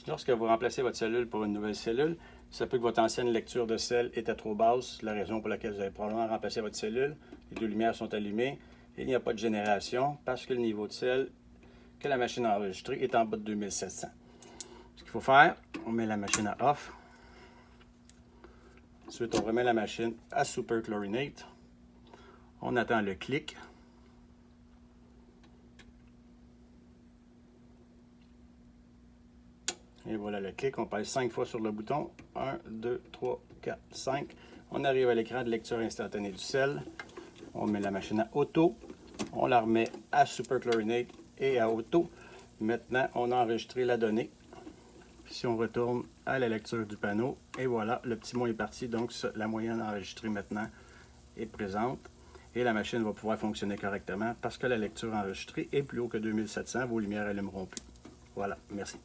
Lorsque vous remplacez votre cellule pour une nouvelle cellule, ça peut que votre ancienne lecture de sel était trop basse, la raison pour laquelle vous avez probablement remplacé votre cellule. Les deux lumières sont allumées et il n'y a pas de génération parce que le niveau de sel que la machine a enregistré est en bas de 2700. Ce qu'il faut faire, on met la machine à off. Ensuite, on remet la machine à super chlorinate. On attend le clic. Et voilà le clic. On pèse 5 fois sur le bouton. 1, 2, 3, 4, 5. On arrive à l'écran de lecture instantanée du sel. On met la machine à auto. On la remet à super chlorinate et à auto. Maintenant, on a enregistré la donnée. Si on retourne à la lecture du panneau, et voilà, le petit mot est parti. Donc, la moyenne enregistrée maintenant est présente. Et la machine va pouvoir fonctionner correctement parce que la lecture enregistrée est plus haut que 2700. Vos lumières allumeront plus. Voilà, merci.